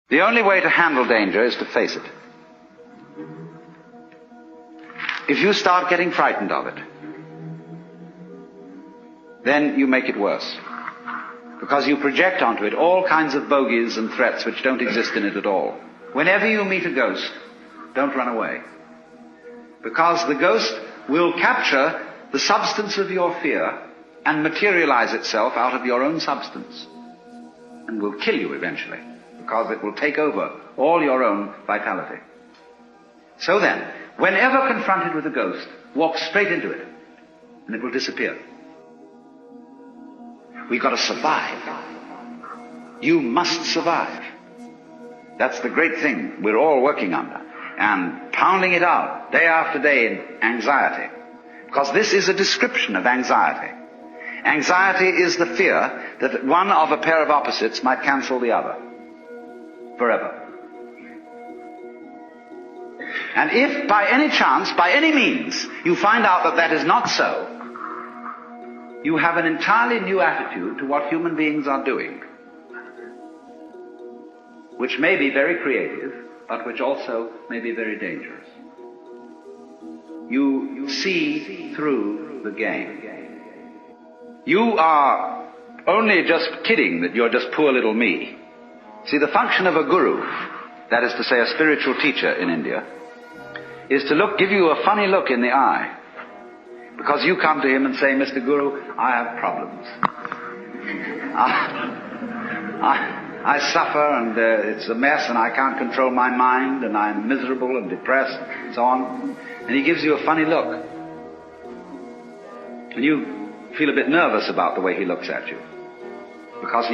The only way to handle danger is to face it. If you start getting frightened of it, then you make it worse. Because you project onto it all kinds of bogies and threats which don't exist in it at all. Whenever you meet a ghost, don't run away. Because the ghost will capture the substance of your fear and materialize itself out of your own substance. And will kill you eventually. Because it will take over all your own vitality. So then, whenever confronted with a ghost, walk straight into it. And it will disappear. We've got to survive. You must survive. That's the great thing we're all working under. And pounding it out day after day in anxiety. Because this is a description of anxiety. Anxiety is the fear that one of a pair of opposites might cancel the other. Forever. And if by any chance, by any means, you find out that that is not so, you have an entirely new attitude to what human beings are doing, which may be very creative, but which also may be very dangerous. You see through the game. You are only just kidding that you're just poor little me. See, the function of a guru, that is to say a spiritual teacher in India, is to give you a funny look in the eye. Because you come to him and say, Mr. Guru, I have problems. I suffer and it's a mess and I can't control my mind and I'm miserable and depressed and so on. And he gives you a funny look. And you feel a bit nervous about the way he looks at you. Because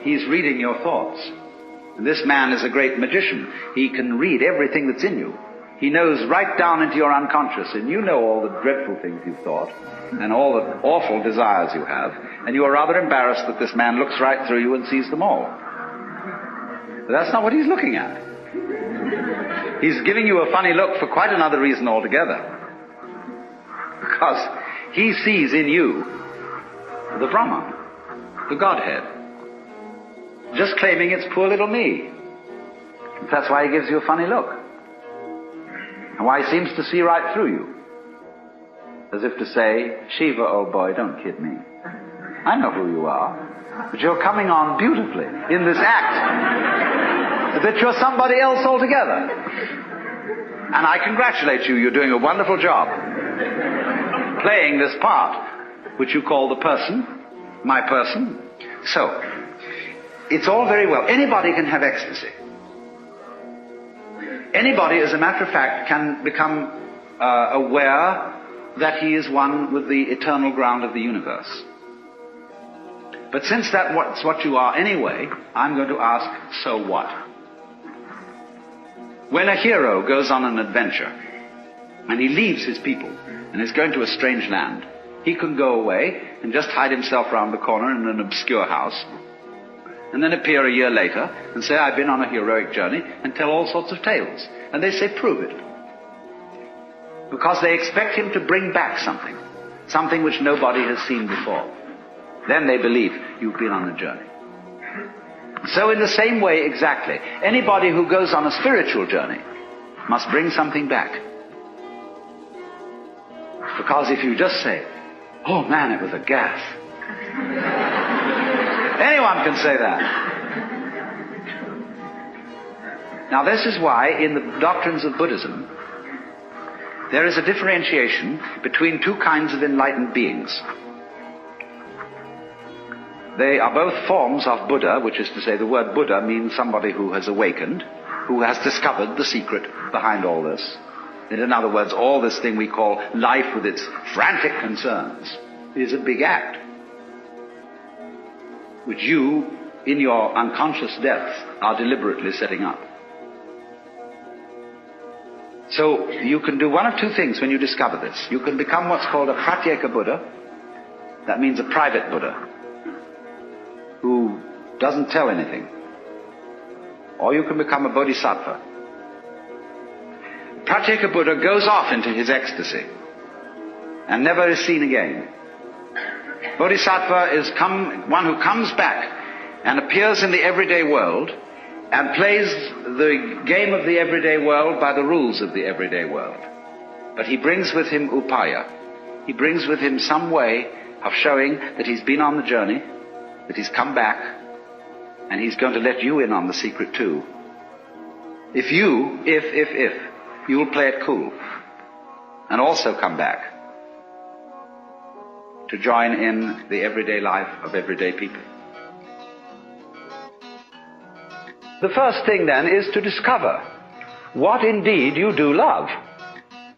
he's reading your thoughts. And this man is a great magician. He can read everything that's in you. He knows right down into your unconscious, and you know all the dreadful things you've thought, and all the awful desires you have, and you are rather embarrassed that this man looks right through you and sees them all. But that's not what he's looking at. He's giving you a funny look for quite another reason altogether. Because he sees in you the Brahman, the Godhead, just claiming it's poor little me. That's why he gives you a funny look. And why he seems to see right through you. As if to say, Shiva, old boy, don't kid me. I know who you are. But you're coming on beautifully in this act. That you're somebody else altogether. And I congratulate you. You're doing a wonderful job. Playing this part, which you call the person, my person. So, it's all very well. Anybody can have ecstasy. Anybody, as a matter of fact, can become aware that he is one with the eternal ground of the universe. But since that's what you are anyway, I'm going to ask, so what? When a hero goes on an adventure, and he leaves his people, and is going to a strange land, he can go away and just hide himself round the corner in an obscure house, and then appear a year later and say, I've been on a heroic journey, and tell all sorts of tales. And they say, prove it. Because they expect him to bring back something which nobody has seen before. Then they believe you've been on a journey. So in the same way exactly, anybody who goes on a spiritual journey must bring something back. Because if you just say, oh man, it was a gas. Anyone can say that. Now this is why in the doctrines of Buddhism there is a differentiation between two kinds of enlightened beings. They are both forms of Buddha, which is to say the word Buddha means somebody who has awakened, who has discovered the secret behind all this. And in other words, all this thing we call life with its frantic concerns is a big act, which you, in your unconscious depths, are deliberately setting up. So you can do one of two things when you discover this. You can become what's called a Pratyeka Buddha. That means a private Buddha, who doesn't tell anything. Or you can become a Bodhisattva. Pratyeka Buddha goes off into his ecstasy and never is seen again. Bodhisattva is one who comes back and appears in the everyday world and plays the game of the everyday world by the rules of the everyday world. But he brings with him upaya. He brings with him some way of showing that he's been on the journey, that he's come back, and he's going to let you in on the secret too. If you will play it cool and also come back to join in the everyday life of everyday people. The first thing then is to discover what indeed you do love,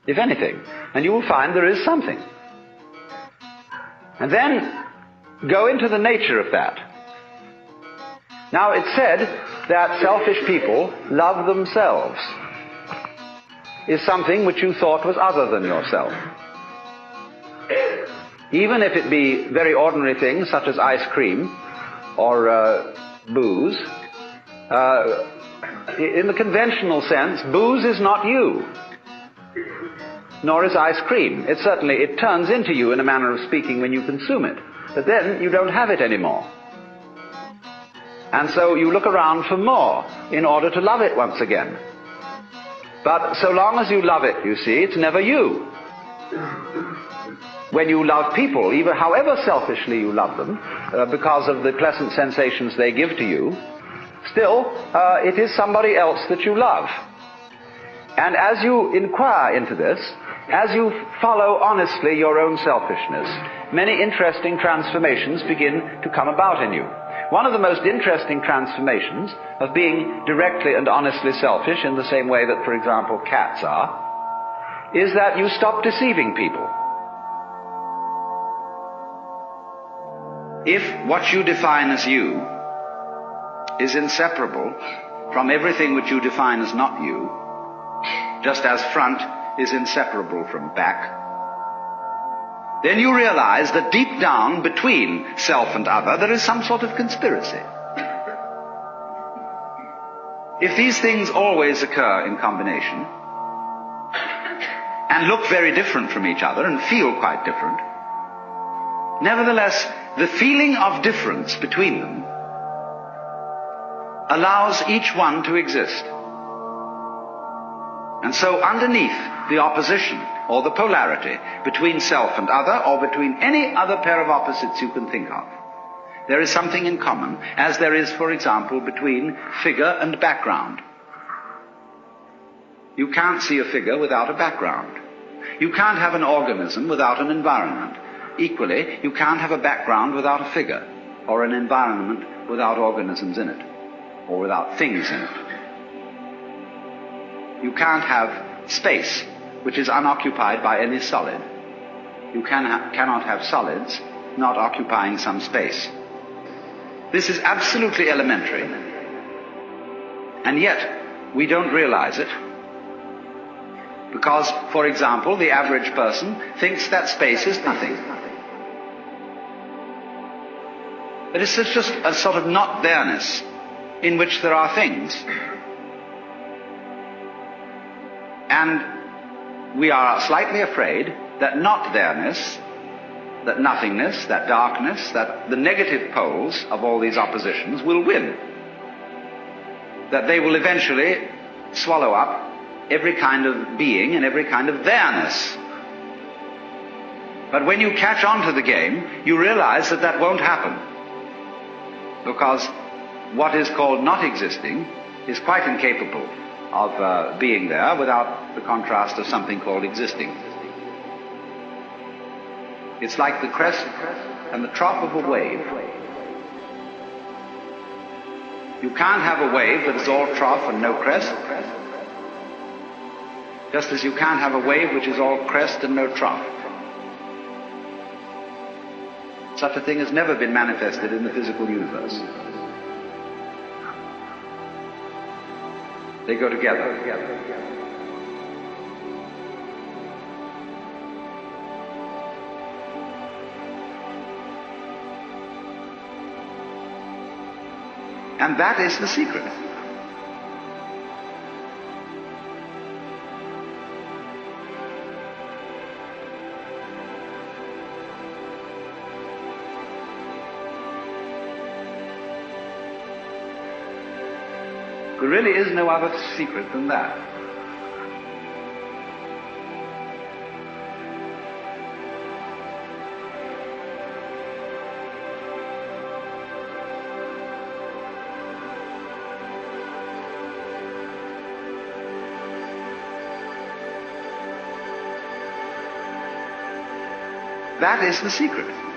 if anything, and you will find there is something. And then go into the nature of that. Now it's said that selfish people love themselves is something which you thought was other than yourself. Even if it be very ordinary things such as ice cream or booze, in the conventional sense, booze is not you, nor is ice cream. It turns into you in a manner of speaking when you consume it, but then you don't have it anymore. And so you look around for more in order to love it once again. But so long as you love it, you see, it's never you. When you love people, even however selfishly you love them, because of the pleasant sensations they give to you, still, it is somebody else that you love. And as you inquire into this, as you follow honestly your own selfishness, many interesting transformations begin to come about in you. One of the most interesting transformations of being directly and honestly selfish, in the same way that, for example, cats are, is that you stop deceiving people. If what you define as you is inseparable from everything which you define as not you, just as front is inseparable from back, then you realize that deep down between self and other there is some sort of conspiracy. If these things always occur in combination and look very different from each other and feel quite different, nevertheless the feeling of difference between them allows each one to exist. And so underneath the opposition or the polarity between self and other, or between any other pair of opposites you can think of, there is something in common, as there is, for example, between figure and background. You can't see a figure without a background. You can't have an organism without an environment. Equally, you can't have a background without a figure, or an environment without organisms in it, or without things in it. You can't have space which is unoccupied by any solid. You cannot have solids not occupying some space. This is absolutely elementary, and yet we don't realize it, because, for example, the average person thinks that space is nothing. That it's just a sort of not there-ness in which there are things. And we are slightly afraid that not there-ness, that nothingness, that darkness, that the negative poles of all these oppositions will win. That they will eventually swallow up every kind of being and every kind of there-ness. But when you catch on to the game, you realize that that won't happen. Because what is called not existing is quite incapable of being there without the contrast of something called existing. It's like the crest and the trough of a wave. You can't have a wave that is all trough and no crest, just as you can't have a wave which is all crest and no trough. Such a thing has never been manifested in the physical universe. They go together. And that is the secret. There really is no other secret than that. That is the secret.